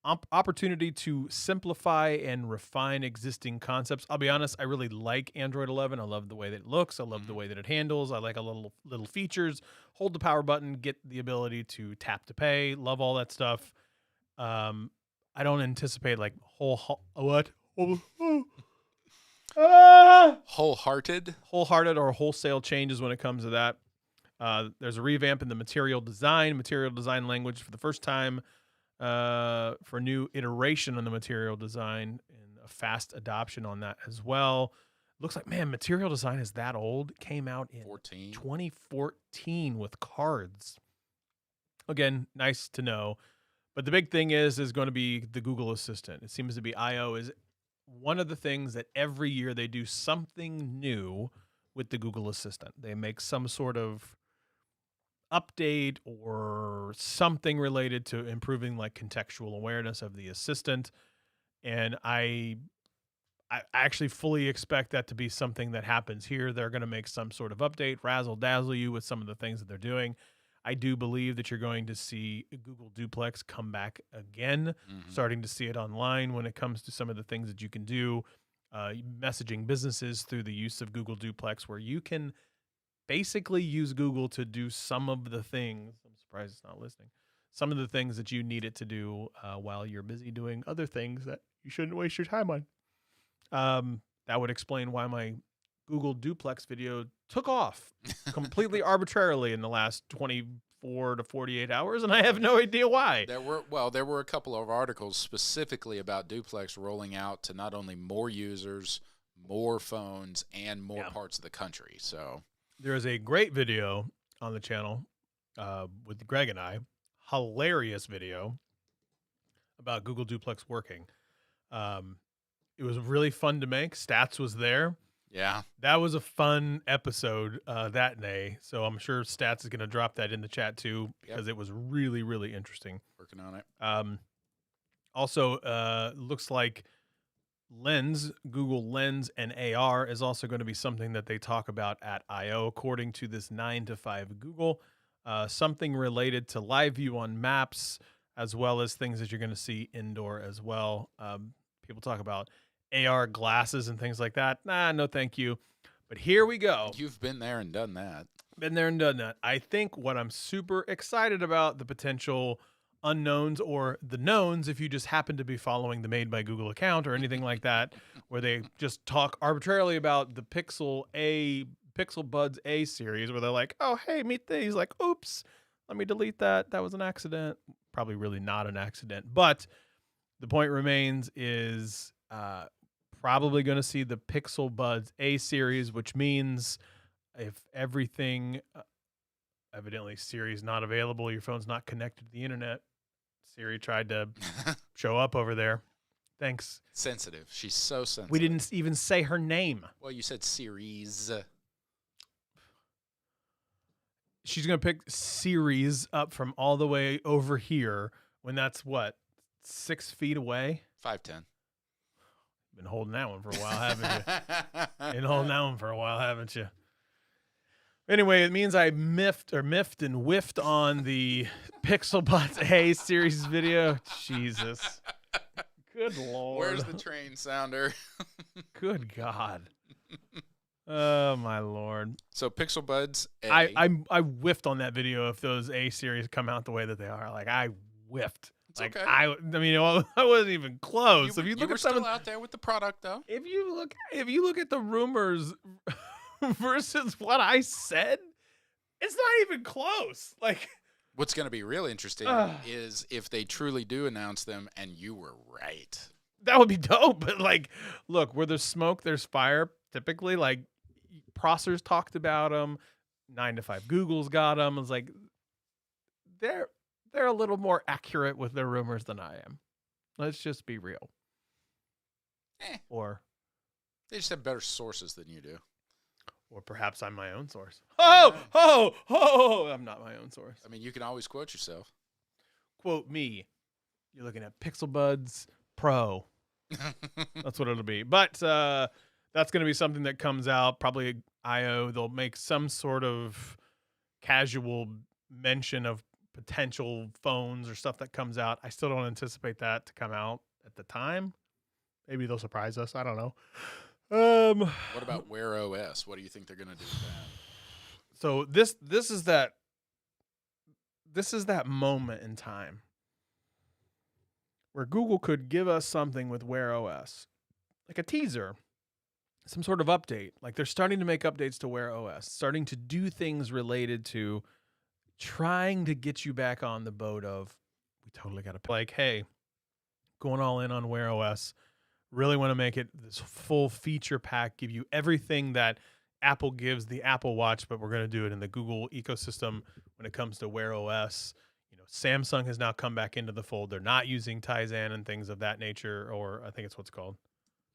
A: opportunity to simplify and refine existing concepts. I'll be honest, I really like Android 11. I love the way that it looks. I love the way that it handles. I like a little features. Hold the power button, get the ability to tap to pay. Love all that stuff. I don't anticipate like
B: Wholehearted
A: or wholesale changes when it comes to that. There's a revamp in the material design language for the first time. For a new iteration on the material design and a fast adoption on that as well. Looks like, man, material design is that old. It came out in 2014 with cards. Again, nice to know. But the big thing is going to be the Google Assistant. It seems to be I/O is one of the things that every year they do something new with the Google Assistant. They make some sort of update or something related to improving like contextual awareness of the assistant, and I actually fully expect that to be something that happens here. They're going to make some sort of update, razzle dazzle you with some of the things that they're doing. I do believe that you're going to see Google Duplex come back again, starting to see it online when it comes to some of the things that you can do, messaging businesses through the use of Google Duplex, where you can basically use Google to do some of the things. I'm surprised it's not listening. Some of the things that you need it to do while you're busy doing other things that you shouldn't waste your time on. That would explain why my Google Duplex video took off completely arbitrarily in the last 24 to 48 hours, and I have no idea why.
B: There were a couple of articles specifically about Duplex rolling out to not only more users, more phones, and more parts of the country. So
A: there is a great video on the channel with Greg and I, hilarious video about Google Duplex working. It was really fun to make. Stats was there.
B: Yeah.
A: That was a fun episode that day. So I'm sure Stats is going to drop that in the chat too, because it was really, really interesting.
B: Working on it.
A: Also, looks like Google Lens and AR is also going to be something that they talk about at I/O, according to this 9 to 5 Google. Something related to live view on maps, as well as things that you're going to see indoor as well. People talk about AR glasses and things like that. Nah, no thank you. But here we go.
B: You've been there and done that.
A: Been there and done that. I think what I'm super excited about, the potential unknowns or the knowns, if you just happen to be following the Made by Google account or anything like that, where they just talk arbitrarily about the Pixel Buds A series, where they're like, oh, hey, meet these. Like, oops, let me delete that. That was an accident. Probably really not an accident. But the point remains is probably going to see the Pixel Buds A series, which means if everything, evidently Siri's not available, your phone's not connected to the internet. Siri tried to show up over there. Thanks.
B: Sensitive. She's so sensitive.
A: We didn't even say her name.
B: Well, you said series.
A: She's going to pick series up from all the way over here when that's what, 6 feet away?
B: 5'10".
A: Been holding that one for a while, haven't you? Been holding that one for a while, haven't you? Anyway, it means I miffed and whiffed on the Pixel Buds A series video. Jesus. Good Lord.
B: Where's the train sounder?
A: Good God. Oh, my Lord.
B: So Pixel Buds A.
A: I whiffed on that video if those A series come out the way that they are. Like, I whiffed.
B: It's
A: like,
B: okay.
A: I mean, I wasn't even close.
B: You were still out there with the product, though.
A: If you look at the rumors versus what I said, it's not even close. Like,
B: what's going to be real interesting is if they truly do announce them and you were right.
A: That would be dope. But like, look, where there's smoke, there's fire. Typically, like, Prosser's talked about them. 9 to 5 Google's got them. It's like they're a little more accurate with their rumors than I am. Let's just be real. Or
B: they just have better sources than you do.
A: Or perhaps I'm my own source. Oh, I'm not my own source.
B: I mean, you can always quote yourself.
A: Quote me. You're looking at Pixel Buds Pro. That's what it'll be. But that's going to be something that comes out, probably I/O. They'll make some sort of casual mention of potential phones or stuff that comes out. I still don't anticipate that to come out at the time. Maybe they'll surprise us. I don't know.
B: What about Wear OS? What do you think they're going to do with that?
A: So this is that moment in time where Google could give us something with Wear OS, like a teaser, some sort of update. Like they're starting to make updates to Wear OS, starting to do things related to trying to get you back on the boat of, we totally got to, like, hey, going all in on Wear OS. Really want to make it this full feature pack, give you everything that Apple gives the Apple Watch, but we're going to do it in the Google ecosystem when it comes to Wear OS. You know, Samsung has now come back into the fold. They're not using Tizen and things of that nature, or I think it's what's called.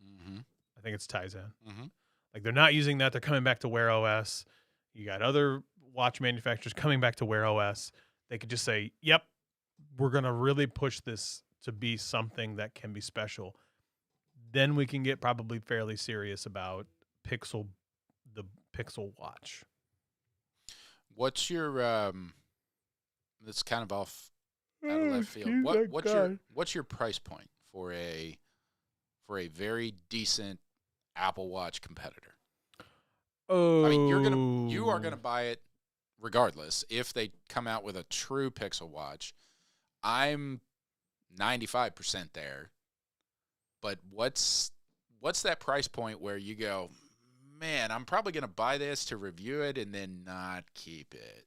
B: Mm-hmm.
A: I think it's Tizen.
B: Mm-hmm.
A: Like they're not using that. They're coming back to Wear OS. You got other watch manufacturers coming back to Wear OS. They could just say, yep, we're going to really push this to be something that can be special. Then we can get probably fairly serious about the Pixel Watch.
B: What's your that's kind of off out of left field. What's your price point for a very decent Apple Watch competitor?
A: Oh,
B: I mean, you are gonna buy it regardless if they come out with a true Pixel Watch. I'm 95% there. But what's that price point where you go, man, I'm probably going to buy this to review it and then not keep it?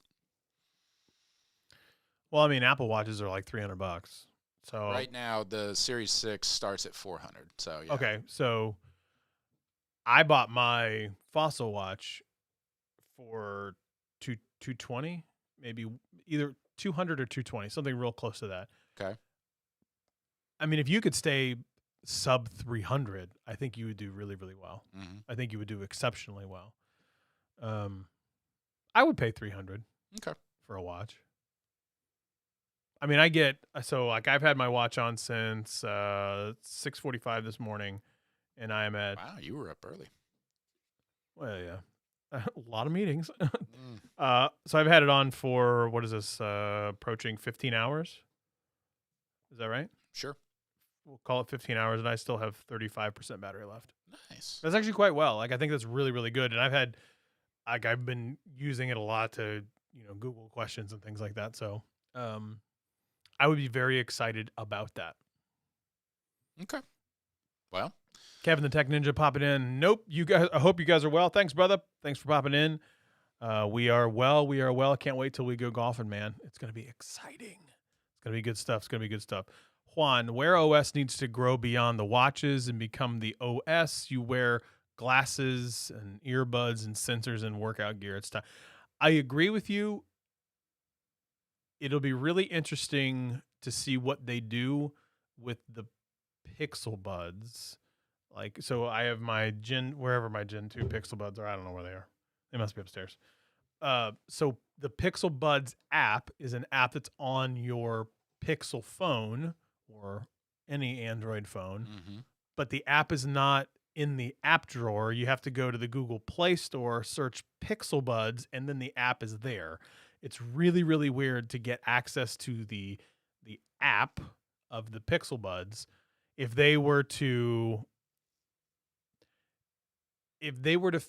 A: Well, I mean, Apple Watches are like $300. So
B: right now, the Series 6 starts at $400. So yeah.
A: Okay, so I bought my Fossil watch for $220, maybe either $200 or $220, something real close to that.
B: Okay.
A: I mean, if you could stay sub 300, I think you would do really, really well.
B: Mm-hmm.
A: I think you would do exceptionally well. I would pay $300 for a watch. I mean, I've had my watch on since 6:45 this morning, and I am at.
B: Wow, you were up early.
A: Well, yeah, a lot of meetings. So I've had it on for what is this? Approaching 15 hours. Is that right?
B: Sure.
A: We'll call it 15 hours, and I still have 35% battery left.
B: Nice.
A: That's actually quite well. Like, I think that's really, really good. And I've been using it a lot to, Google questions and things like that. So, I would be very excited about that.
B: Okay. Well,
A: Kevin the Tech Ninja popping in. Nope. You guys, I hope you guys are well. Thanks, brother. Thanks for popping in. We are well. We are well. Can't wait till we go golfing, man. It's going to be exciting. It's going to be good stuff. Juan, Wear OS needs to grow beyond the watches and become the OS. You wear glasses and earbuds and sensors and workout gear. It's time. I agree with you. It'll be really interesting to see what they do with the Pixel Buds. Like, so I have wherever my Gen 2 Pixel Buds are. I don't know where they are. They must be upstairs. So the Pixel Buds app is an app that's on your Pixel phone or any Android phone, but the app is not in the app drawer. You have to go to the Google Play Store, search Pixel Buds, and then the app is there. It's really, really weird to get access to the app of the Pixel Buds. If they were to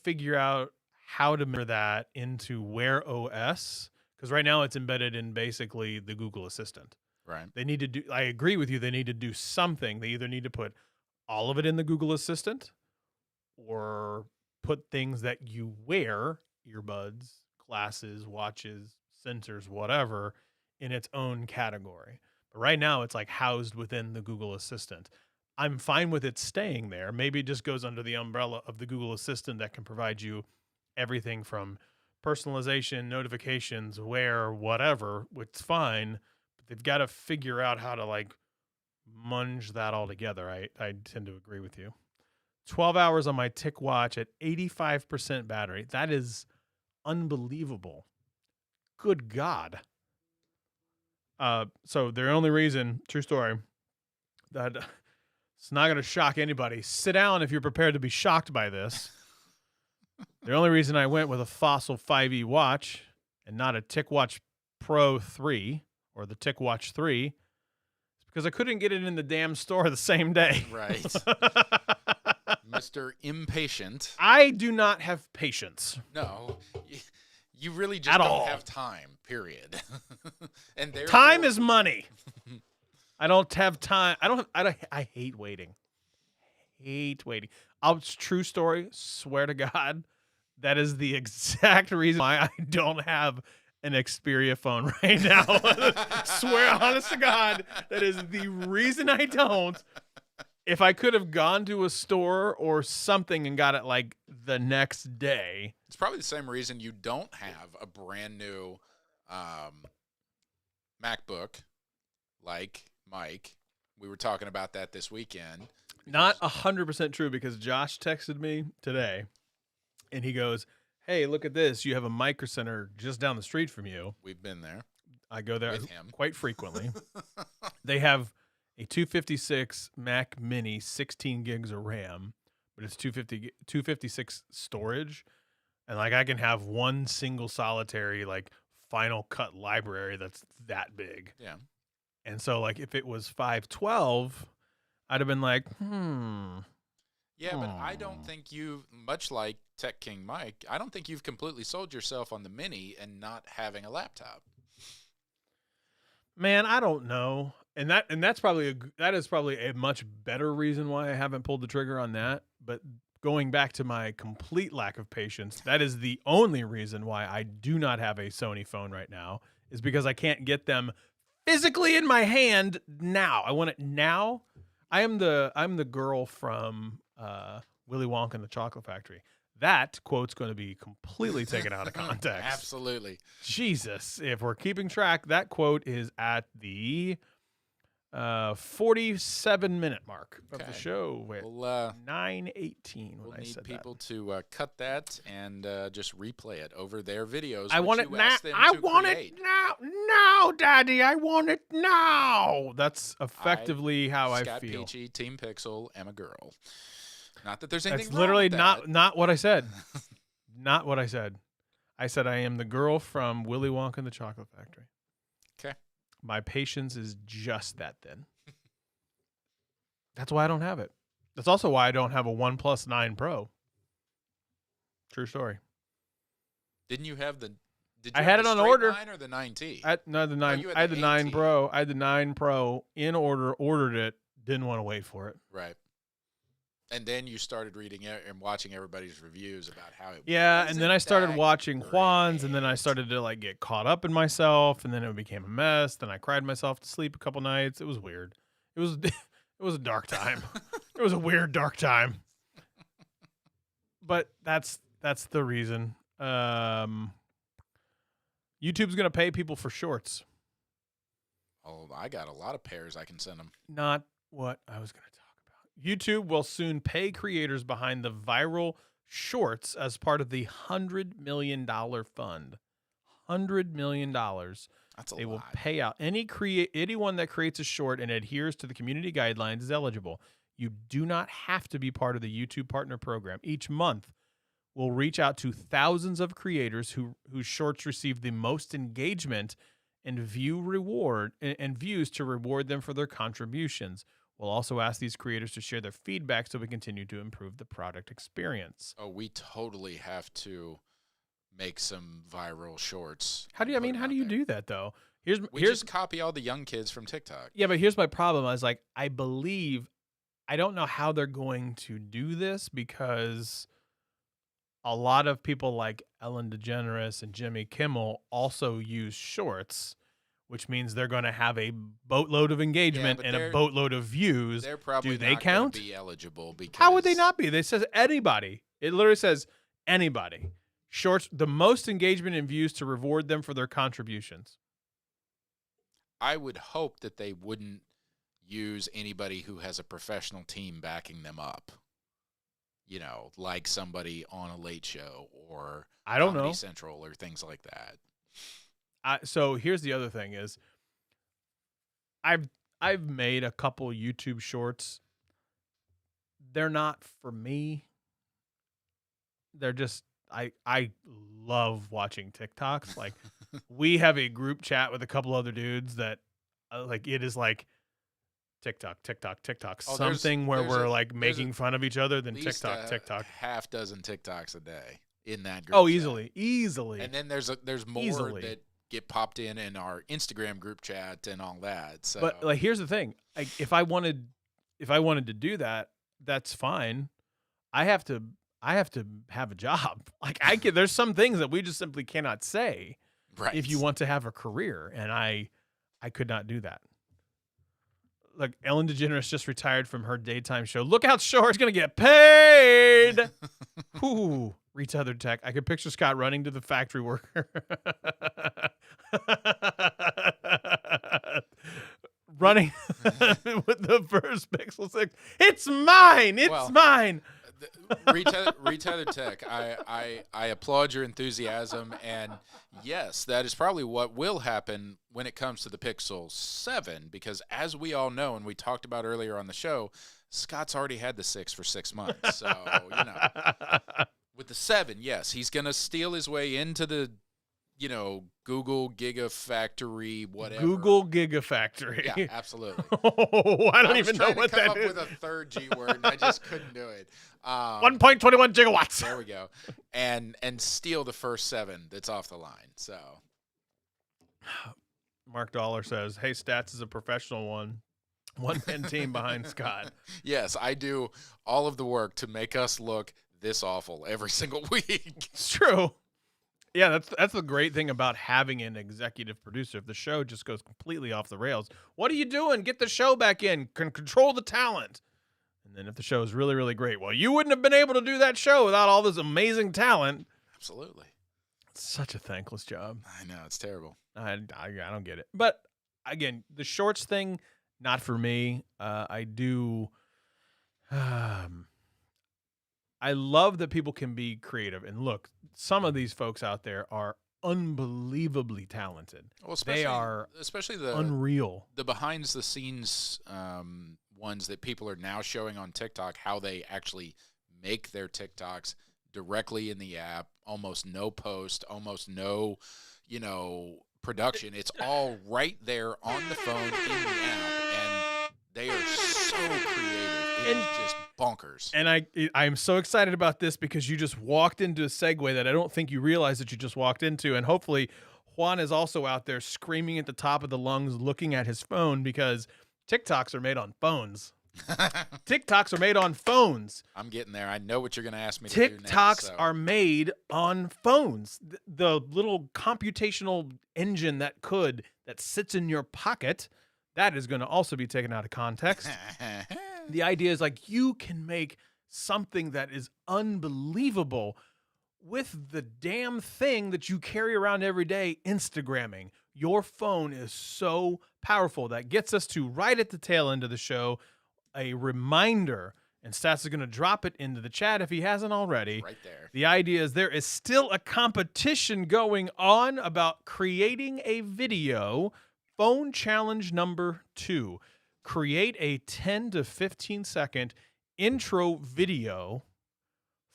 A: figure out how to mirror that into Wear OS, because right now it's embedded in basically the Google Assistant.
B: Right.
A: They need to do. I agree with you. They need to do something. They either need to put all of it in the Google Assistant, or put things that you wear, earbuds, glasses, watches, sensors, whatever, in its own category. But right now, it's like housed within the Google Assistant. I'm fine with it staying there. Maybe it just goes under the umbrella of the Google Assistant that can provide you everything from personalization, notifications, wear, whatever, which is fine. They've got to figure out how to like munge that all together. I tend to agree with you. 12 hours on my Tick watch at 85% battery. That is unbelievable. Good God. So the only reason, true story, that it's not going to shock anybody. Sit down if you're prepared to be shocked by this. The only reason I went with a Fossil 5e watch and not a Tick Watch Pro 3 or the Tick Watch 3 is because I couldn't get it in the damn store the same day.
B: Right. Mr. Impatient.
A: I do not have patience.
B: No. You really just don't have time, period. And
A: time is money. I don't have time. I hate waiting. Hate waiting. True story. Swear to God, that is the exact reason why I don't have an Xperia phone right now. Swear, honest to God, that is the reason I don't. If I could have gone to a store or something and got it like the next day.
B: It's probably the same reason you don't have a brand new MacBook like Mike. We were talking about that this weekend.
A: Not 100% true, because Josh texted me today and he goes, "Hey, look at this. You have a Micro Center just down the street from you."
B: We've been there.
A: I go there
B: with him
A: quite frequently. They have a 256 Mac Mini, 16 gigs of RAM, but it's 256 storage. And like I can have one single solitary like Final Cut library that's that big.
B: Yeah.
A: And so like if it was 512, I'd have been like,
B: Yeah, but I don't think you, much like Tech King Mike, I don't think you've completely sold yourself on the Mini and not having a laptop.
A: Man, I don't know. And that is probably a much better reason why I haven't pulled the trigger on that. But going back to my complete lack of patience, that is the only reason why I do not have a Sony phone right now, is because I can't get them physically in my hand now. I want it now. I'm the girl from Willy Wonka and the Chocolate Factory. That quote's going to be completely taken out of context.
B: Absolutely. Jesus.
A: If we're keeping track, that quote is at the 47-minute mark of the show.
B: We'll,
A: 9:18
B: we'll
A: when I
B: need
A: said
B: people to cut that and just replay it over their videos.
A: I want it now. I want it now. Now, Daddy. I want it now. That's effectively how I
B: Scott
A: feel.
B: Peachy, Team Pixel, am a girl. Not that there's anything
A: That's literally
B: wrong with
A: not what I said. Not what I said. I said I am the girl from Willy Wonka and the Chocolate Factory.
B: Okay.
A: My patience is just that thin. That's why I don't have it. That's also why I don't have a OnePlus 9 Pro. True story.
B: Didn't you have the? Did you
A: I
B: have
A: had
B: the
A: it on
B: straight
A: order.
B: 9 or the 9T?
A: No, the 9.
B: you had
A: I had
B: the
A: the 9
B: 8T.
A: Pro. I had the 9 Pro in order. Ordered it. Didn't want to wait for it.
B: Right. And then you started reading it and watching everybody's reviews about how it.
A: Yeah, and then I started watching
B: great.
A: Juan's, and then I started to like get caught up in myself, and then it became a mess. Then I cried myself to sleep a couple nights. It was weird. It was it was a dark time. It was a weird dark time. But that's the reason. YouTube's gonna pay people for shorts.
B: Oh, I got a lot of pairs I can send them.
A: Not what I was gonna talk about. YouTube will soon pay creators behind the viral shorts as part of the $100 million fund. $100 million.
B: That's a
A: They
B: lot.
A: will pay out anyone that creates a short and adheres to the community guidelines is eligible. You do not have to be part of the YouTube Partner Program. Each month, we'll reach out to thousands of creators whose shorts receive the most engagement and views to reward them for their contributions. We'll also ask these creators to share their feedback so we continue to improve the product experience.
B: Oh, we totally have to make some viral shorts.
A: How do you do that though? Here's
B: just copy all the young kids from TikTok.
A: Yeah, but here's my problem. I was like, I don't know how they're going to do this, because a lot of people like Ellen DeGeneres and Jimmy Kimmel also use shorts, which means they're going to have a boatload of engagement and a boatload of views.
B: They're probably
A: do they
B: not
A: count?
B: Be eligible because
A: How would they not be? They says anybody. It literally says anybody. Shorts, the most engagement and views to reward them for their contributions.
B: I would hope that they wouldn't use anybody who has a professional team backing them up. You know, like somebody on a late show or
A: I don't
B: Comedy
A: know.
B: Central or things like that.
A: So here's the other thing is I've made a couple YouTube shorts. They're not for me. They're just I love watching TikToks. Like we have a group chat with a couple other dudes that like it is like TikTok,
B: Oh,
A: something where we're like
B: there's
A: making fun of each other than
B: at least
A: TikTok.
B: half dozen TikToks a day in that group
A: Oh,
B: chat.
A: easily.
B: And then there's more
A: Easily.
B: that get popped in our Instagram group chat and all that. So,
A: But like, here's the thing: if I wanted to do that, that's fine. I have to have a job. Like there's some things that we just simply cannot say
B: right.
A: if you want to have a career, and I could not do that. Look, Ellen DeGeneres just retired from her daytime show. Look how Shore's gonna get paid. Whoo, retethered tech. I could picture Scott running to the factory worker. Running with the first Pixel 6. It's mine. It's mine.
B: Retethered tech. I applaud your enthusiasm, and yes, that is probably what will happen when it comes to the Pixel 7, because as we all know, and we talked about earlier on the show, Scott's already had the 6 for 6 months. So, with the 7, yes, he's going to steal his way into the, Google Gigafactory, whatever.
A: Google Gigafactory.
B: Yeah, absolutely.
A: Oh, I don't even know what that is.
B: I was trying to come up with a third G word, and I just couldn't do it.
A: 1.21 gigawatts.
B: There we go. And steal the first 7 that's off the line. So,
A: Mark Dollar says, "Hey, Stats is a professional one-man team behind Scott."
B: Yes, I do all of the work to make us look this awful every single week.
A: It's true. Yeah, that's the great thing about having an executive producer. If the show just goes completely off the rails, what are you doing? Get the show back in. Control the talent. And then if the show is really, really great, well, you wouldn't have been able to do that show without all this amazing talent.
B: Absolutely.
A: It's such a thankless job.
B: I know, it's terrible.
A: I don't get it. But again, the shorts thing, not for me. I do. I love that people can be creative. And look, some of these folks out there are unbelievably talented.
B: Well,
A: they are
B: especially the
A: unreal.
B: The behind the scenes ones that people are now showing on TikTok, how they actually make their TikToks directly in the app, almost no post, almost no, production. It's all right there on the phone in the app, and they are so creative. It's just bonkers.
A: And I'm so excited about this because you just walked into a segue that I don't think you realize that you just walked into, and hopefully Juan is also out there screaming at the top of the lungs looking at his phone because TikToks are made on phones. TikToks are made on phones.
B: I'm getting there. I know what you're going to ask me to do next.
A: TikToks are made on phones. The little computational engine that sits in your pocket, that is going to also be taken out of context. The idea is like you can make something that is unbelievable with the damn thing that you carry around every day, Instagramming. Your phone is so powerful. That gets us to right at the tail end of the show, a reminder, and Stats is going to drop it into the chat if he hasn't already.
B: Right there.
A: The idea is there is still a competition going on about creating a video. Phone challenge number 2. Create a 10 to 15 second intro video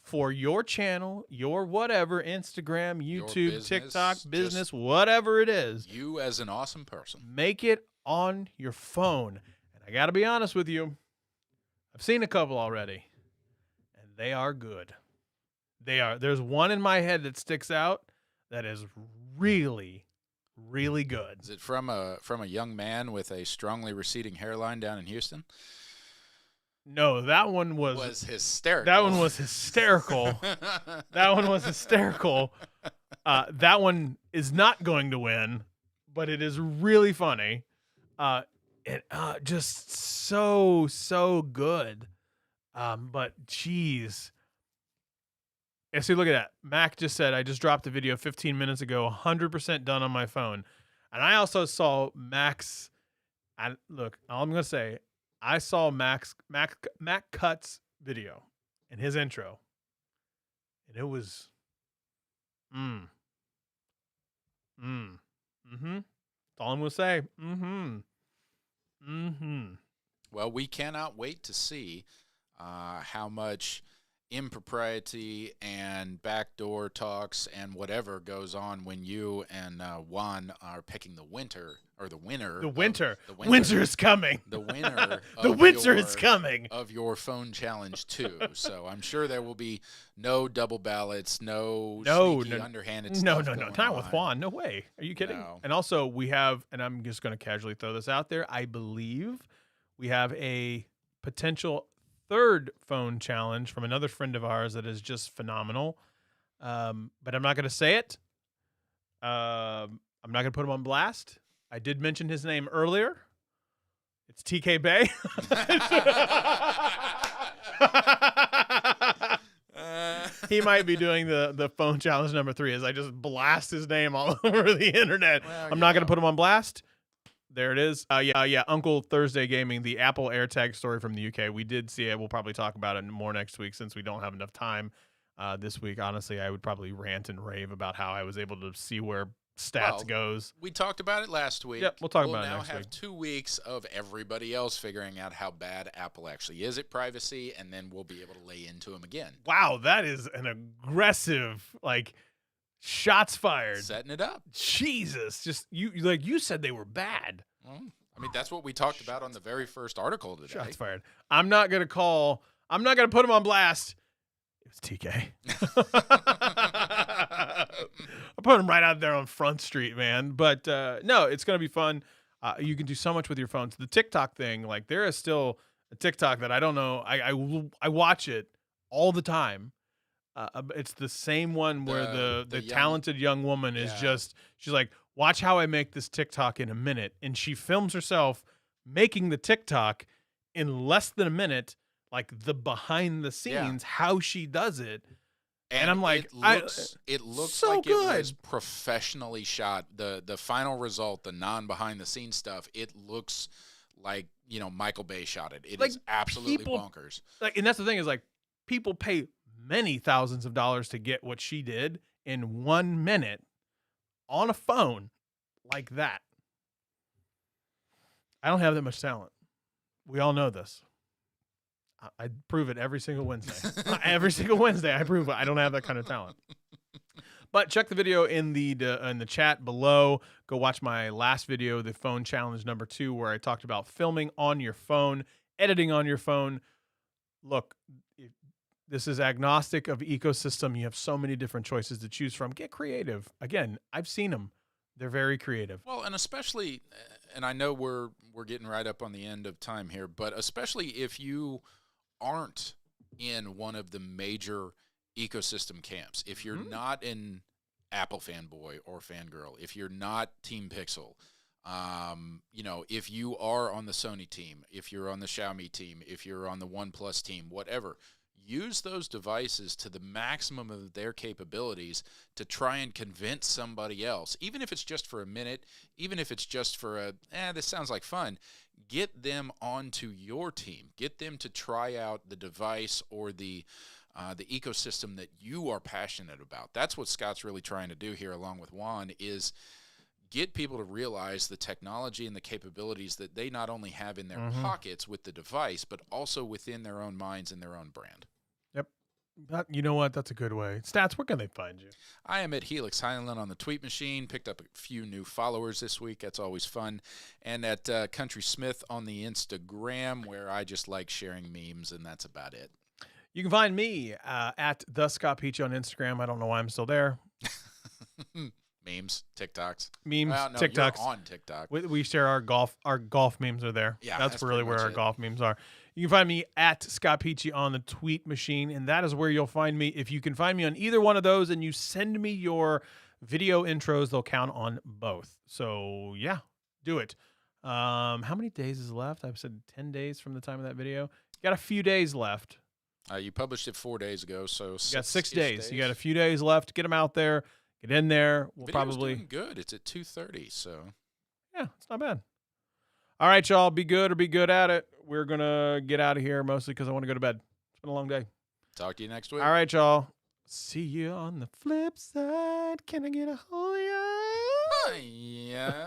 A: for your channel, your whatever, Instagram, YouTube,
B: business,
A: TikTok, business, whatever it is.
B: You as an awesome person.
A: Make it on your phone. And I got to be honest with you, I've seen a couple already, and they are good. They are. There's one in my head that sticks out that is really, really good.
B: Is it from a young man with a strongly receding hairline down in Houston?
A: No, that one was
B: hysterical.
A: That one was hysterical. That one is not going to win, but it is really funny. Just so good. But geez. Yeah, see, look at that. Mac just said, I just dropped the video 15 minutes ago, 100% done on my phone. And I also saw Mac's, look, all I'm going to say, I saw Mac Cut's video and his intro. And it was, mm-hmm. That's all I'm going to say.
B: Well, we cannot wait to see how much impropriety and backdoor talks and whatever goes on when you and Juan are picking the winner.
A: The
B: Winter
A: is coming.
B: The winner.
A: The winter is coming
B: of your phone challenge too. So I'm sure there will be no double ballots, no sneaky, underhanded stuff.
A: No, not with Juan. No way. Are you kidding?
B: No.
A: And also we have, and I'm just going to casually throw this out there, I believe we have a potential third phone challenge from another friend of ours that is just phenomenal. But I'm not going to say it. I'm not going to put him on blast. I did mention his name earlier. It's TK Bay. He might be doing the phone challenge number 3 as I just blast his name all over the internet.
B: Well,
A: I'm not going to put him on blast. There it is. Yeah. Uncle Thursday Gaming, the Apple AirTag story from the UK. We did see it. We'll probably talk about it more next week since we don't have enough time this week. Honestly, I would probably rant and rave about how I was able to see where stats goes.
B: We talked about it last week.
A: Yep, we'll talk about it next week.
B: We'll now have 2 weeks of everybody else figuring out how bad Apple actually is at privacy, and then we'll be able to lay into them again.
A: Wow, that is an aggressive, shots fired.
B: Setting it up.
A: Jesus, just you said they were bad.
B: Well, I mean, that's what we talked about on the very first article today.
A: Shots fired. I'm not going to put him on blast. It was TK. I put him right out there on Front Street, man. But no, it's going to be fun. You can do so much with your phones. The TikTok thing, there is still a TikTok that I don't know. I watch it all the time. It's the same one where the talented young woman is she's like, watch how I make this TikTok in a minute. And she films herself making the TikTok in less than a minute, the behind the scenes, how she does it. And I'm like,
B: it looks
A: so
B: like
A: good.
B: It was professionally shot. The final result, the non-behind the scenes stuff, it looks like, Michael Bay shot it. It is absolutely bonkers.
A: And that's the thing is people pay many thousands of dollars to get what she did in 1 minute on a phone like that. I don't have that much talent. We all know this. I prove it every single Wednesday. Every single Wednesday, I prove it. I don't have that kind of talent. But check the video in the chat below. Go watch my last video, the phone challenge number 2, where I talked about filming on your phone, editing on your phone. Look, this is agnostic of ecosystem. You have so many different choices to choose from. Get creative. Again, I've seen them. They're very creative.
B: Well, and especially, and I know we're getting right up on the end of time here, but especially if you aren't in one of the major ecosystem camps, if you're not an Apple fanboy or fangirl, if you're not Team Pixel, if you are on the Sony team, if you're on the Xiaomi team, if you're on the OnePlus team, whatever, use those devices to the maximum of their capabilities to try and convince somebody else, even if it's just for a minute, even if it's just for this sounds like fun, get them onto your team. Get them to try out the device or the ecosystem that you are passionate about. That's what Scott's really trying to do here, along with Juan, is get people to realize the technology and the capabilities that they not only have in their pockets with the device, but also within their own minds and their own brand.
A: You know what? That's a good way. Stats, where can they find you?
B: I am at Helix Highland on the Tweet Machine. Picked up a few new followers this week. That's always fun. And at Country Smith on the Instagram, where I just like sharing memes, and that's about it.
A: You can find me at the Scott Peachy on Instagram. I don't know why I'm still there.
B: Memes, TikToks.
A: TikToks.
B: You're on TikTok.
A: We share our golf memes are there.
B: Yeah,
A: that's really where our golf memes are. You can find me at Scott Peachy on the Tweet Machine, and that is where you'll find me. If you can find me on either one of those and you send me your video intros, they'll count on both. So yeah, do it. How many days is left? I've said 10 days from the time of that video. You got a few days left.
B: You published it 4 days ago, so
A: you got 6 days. You got a few days left. Get them out there. Get in there. We'll probably
B: doing good. It's at 2:30, so
A: yeah, it's not bad. All right, y'all. Be good or be good at it. We're gonna get out of here mostly because I want to go to bed. It's been a long day.
B: Talk to you next week.
A: All right, y'all. See you on the flip side. Can I get a hold of ya?
B: Yeah.